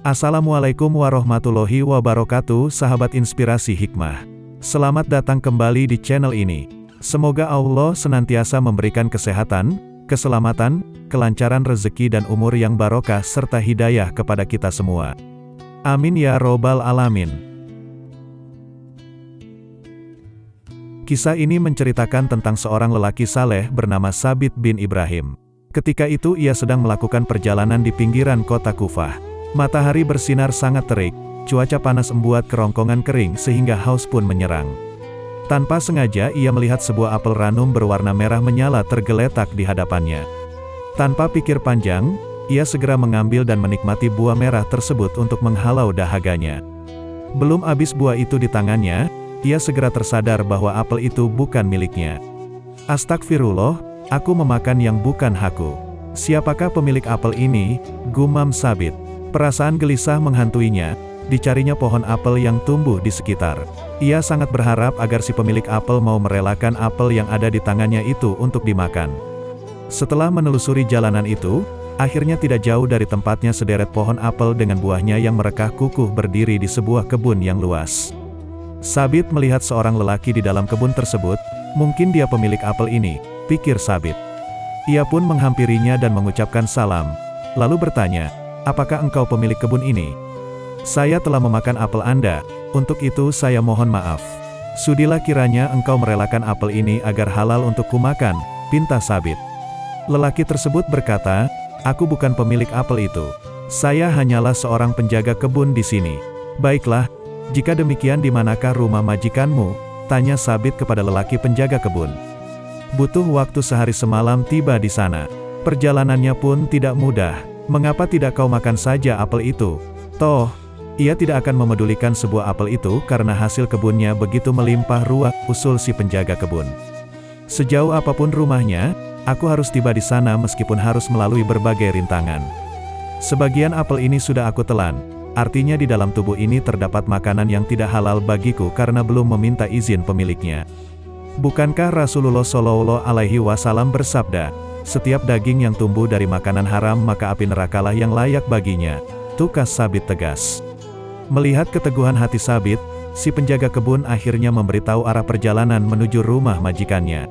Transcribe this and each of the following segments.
Assalamualaikum warahmatullahi wabarakatuh, sahabat inspirasi hikmah. Selamat datang kembali di channel ini. Semoga Allah senantiasa memberikan kesehatan, keselamatan, kelancaran rezeki dan umur yang barokah serta hidayah kepada kita semua. Amin ya robbal alamin. Kisah ini menceritakan tentang seorang lelaki saleh bernama Sabit bin Ibrahim. Ketika itu ia sedang melakukan perjalanan di pinggiran kota Kufah. Matahari bersinar sangat terik, cuaca panas membuat kerongkongan kering sehingga haus pun menyerang. Tanpa sengaja ia melihat sebuah apel ranum berwarna merah menyala tergeletak di hadapannya. Tanpa pikir panjang, ia segera mengambil dan menikmati buah merah tersebut untuk menghalau dahaganya. Belum habis buah itu di tangannya, ia segera tersadar bahwa apel itu bukan miliknya. Astagfirullah, aku memakan yang bukan hakku. Siapakah pemilik apel ini? Gumam Sabit. Perasaan gelisah menghantuinya, dicarinya pohon apel yang tumbuh di sekitar. Ia sangat berharap agar si pemilik apel mau merelakan apel yang ada di tangannya itu untuk dimakan. Setelah menelusuri jalanan itu, akhirnya tidak jauh dari tempatnya sederet pohon apel dengan buahnya yang merekah kukuh berdiri di sebuah kebun yang luas. Sabit melihat seorang lelaki di dalam kebun tersebut, mungkin dia pemilik apel ini, pikir Sabit. Ia pun menghampirinya dan mengucapkan salam, lalu bertanya, "Apakah engkau pemilik kebun ini? Saya telah memakan apel Anda, untuk itu saya mohon maaf. Sudilah kiranya engkau merelakan apel ini agar halal untuk kumakan," pinta Sabit. Lelaki tersebut berkata, "Aku bukan pemilik apel itu. Saya hanyalah seorang penjaga kebun di sini." "Baiklah, jika demikian di manakah rumah majikanmu?" tanya Sabit kepada lelaki penjaga kebun. "Butuh waktu sehari semalam tiba di sana. Perjalanannya pun tidak mudah. Mengapa tidak kau makan saja apel itu? Toh, ia tidak akan memedulikan sebuah apel itu karena hasil kebunnya begitu melimpah ruah," usul si penjaga kebun. "Sejauh apapun rumahnya, aku harus tiba di sana meskipun harus melalui berbagai rintangan. Sebagian apel ini sudah aku telan, artinya di dalam tubuh ini terdapat makanan yang tidak halal bagiku karena belum meminta izin pemiliknya. Bukankah Rasulullah Shallallahu Alaihi Wasallam bersabda, setiap daging yang tumbuh dari makanan haram maka api nerakalah yang layak baginya," tukas Sabit tegas. Melihat keteguhan hati Sabit, si penjaga kebun akhirnya memberitahu arah perjalanan menuju rumah majikannya.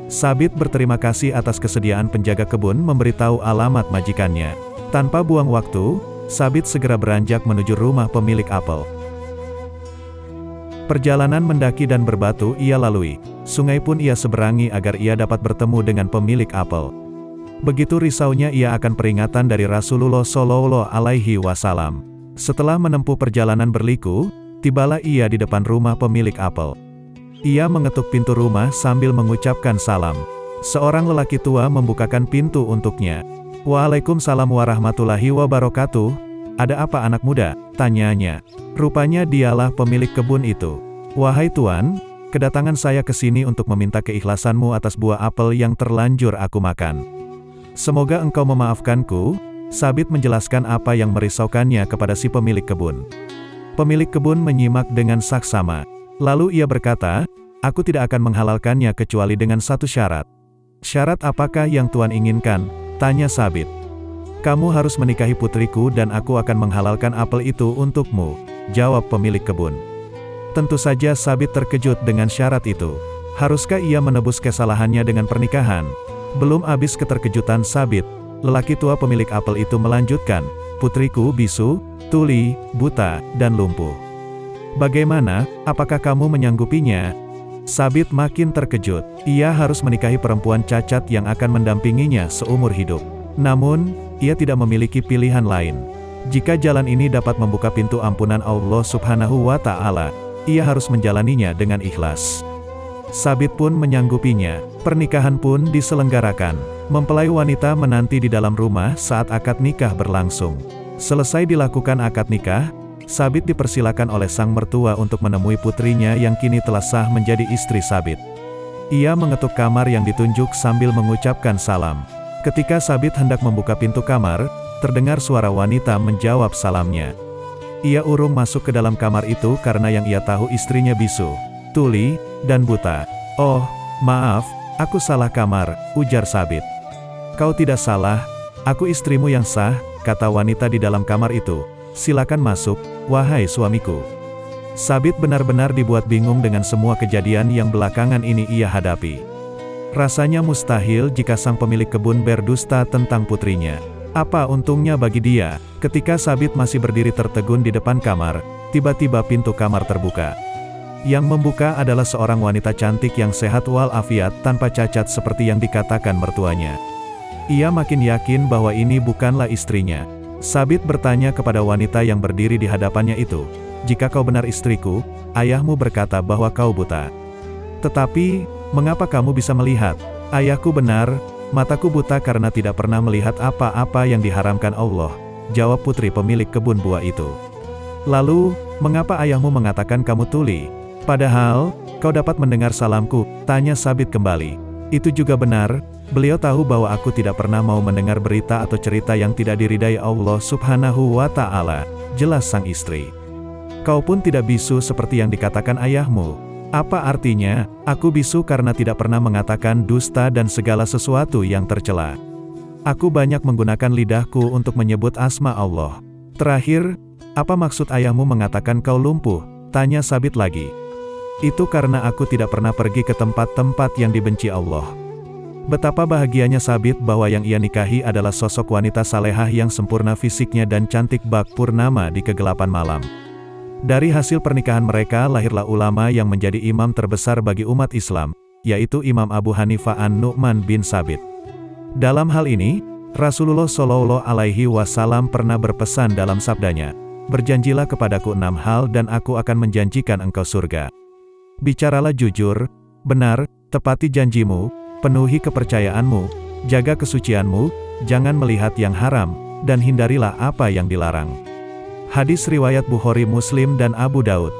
Sabit berterima kasih atas kesediaan penjaga kebun memberitahu alamat majikannya. Tanpa buang waktu, Sabit segera beranjak menuju rumah pemilik apel. Perjalanan mendaki dan berbatu ia lalui, sungai pun ia seberangi agar ia dapat bertemu dengan pemilik apel. Begitu risaunya ia akan peringatan dari Rasulullah Shallallahu Alaihi Wasallam. Setelah menempuh perjalanan berliku, tibalah ia di depan rumah pemilik apel. Ia mengetuk pintu rumah sambil mengucapkan salam. Seorang lelaki tua membukakan pintu untuknya. "Waalaikumsalam warahmatullahi wabarakatuh. Ada apa anak muda?" tanyanya. Rupanya dialah pemilik kebun itu. "Wahai tuan, kedatangan saya ke sini untuk meminta keikhlasanmu atas buah apel yang terlanjur aku makan. Semoga engkau memaafkanku." Sabit menjelaskan apa yang merisaukannya kepada si pemilik kebun. Pemilik kebun menyimak dengan saksama. Lalu ia berkata, "Aku tidak akan menghalalkannya kecuali dengan satu syarat." "Syarat apakah yang tuan inginkan?" tanya Sabit. "Kamu harus menikahi putriku dan aku akan menghalalkan apel itu untukmu," jawab pemilik kebun. Tentu saja Sabit terkejut dengan syarat itu. Haruskah ia menebus kesalahannya dengan pernikahan? Belum habis keterkejutan Sabit, lelaki tua pemilik apel itu melanjutkan, "Putriku bisu, tuli, buta, dan lumpuh. Bagaimana, apakah kamu menyanggupinya?" Sabit makin terkejut. Ia harus menikahi perempuan cacat yang akan mendampinginya seumur hidup. Namun, ia tidak memiliki pilihan lain. Jika jalan ini dapat membuka pintu ampunan Allah Subhanahu wa Ta'ala, ia harus menjalaninya dengan ikhlas. Sabit pun menyanggupinya. Pernikahan pun diselenggarakan. Mempelai wanita menanti di dalam rumah saat akad nikah berlangsung. Selesai dilakukan akad nikah, Sabit dipersilakan oleh sang mertua untuk menemui putrinya yang kini telah sah menjadi istri Sabit. Ia mengetuk kamar yang ditunjuk sambil mengucapkan salam. Ketika Sabit hendak membuka pintu kamar, terdengar suara wanita menjawab salamnya. Ia urung masuk ke dalam kamar itu karena yang ia tahu istrinya bisu, tuli, dan buta. "Oh, maaf, aku salah kamar," ujar Sabit. "Kau tidak salah, aku istrimu yang sah," kata wanita di dalam kamar itu. silakan masuk, wahai suamiku. Sabit benar-benar dibuat bingung dengan semua kejadian yang belakangan ini ia hadapi. Rasanya mustahil jika sang pemilik kebun berdusta tentang putrinya. Apa untungnya bagi dia, ketika Sabit masih berdiri tertegun di depan kamar, tiba-tiba pintu kamar terbuka. Yang membuka adalah seorang wanita cantik yang sehat walafiat tanpa cacat seperti yang dikatakan mertuanya. Ia makin yakin bahwa ini bukanlah istrinya. Sabit bertanya kepada wanita yang berdiri di hadapannya itu, "Jika kau benar istriku, ayahmu berkata bahwa kau buta. Tetapi, mengapa kamu bisa melihat?" "Ayahku benar, mataku buta karena tidak pernah melihat apa-apa yang diharamkan Allah," jawab putri pemilik kebun buah itu. "Lalu, mengapa ayahmu mengatakan kamu tuli? Padahal, kau dapat mendengar salamku?" tanya Sabit kembali. "Itu juga benar, beliau tahu bahwa aku tidak pernah mau mendengar berita atau cerita yang tidak diridai Allah Subhanahu wa Ta'ala," jelas sang istri. "Kau pun tidak bisu seperti yang dikatakan ayahmu." "Apa artinya? Aku bisu karena tidak pernah mengatakan dusta dan segala sesuatu yang tercela. Aku banyak menggunakan lidahku untuk menyebut asma Allah." "Terakhir, apa maksud ayahmu mengatakan kau lumpuh?" tanya Sabit lagi. "Itu karena aku tidak pernah pergi ke tempat-tempat yang dibenci Allah." Betapa bahagianya Sabit bahwa yang ia nikahi adalah sosok wanita salehah yang sempurna fisiknya dan cantik bak purnama di kegelapan malam. Dari hasil pernikahan mereka lahirlah ulama yang menjadi imam terbesar bagi umat Islam, yaitu Imam Abu Hanifah an-Nu'man bin Sabit. Dalam hal ini, Rasulullah Shallallahu Alaihi Wasallam pernah berpesan dalam sabdanya, "Berjanjilah kepadaku 6 hal dan aku akan menjanjikan engkau surga. Bicaralah jujur, benar, tepati janjimu, penuhi kepercayaanmu, jaga kesucianmu, jangan melihat yang haram, dan hindarilah apa yang dilarang." Hadis riwayat Bukhari, Muslim dan Abu Daud.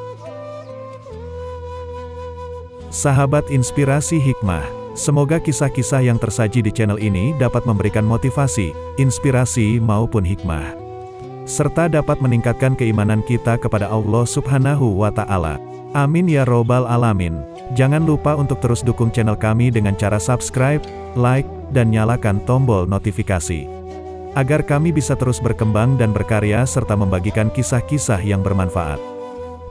Sahabat Inspirasi Hikmah, semoga kisah-kisah yang tersaji di channel ini dapat memberikan motivasi, inspirasi maupun hikmah, serta dapat meningkatkan keimanan kita kepada Allah Subhanahu wa Ta'ala. Amin ya robbal alamin. Jangan lupa untuk terus dukung channel kami dengan cara subscribe, like, dan nyalakan tombol notifikasi, agar kami bisa terus berkembang dan berkarya serta membagikan kisah-kisah yang bermanfaat.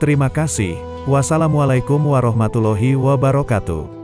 Terima kasih. Wassalamualaikum warahmatullahi wabarakatuh.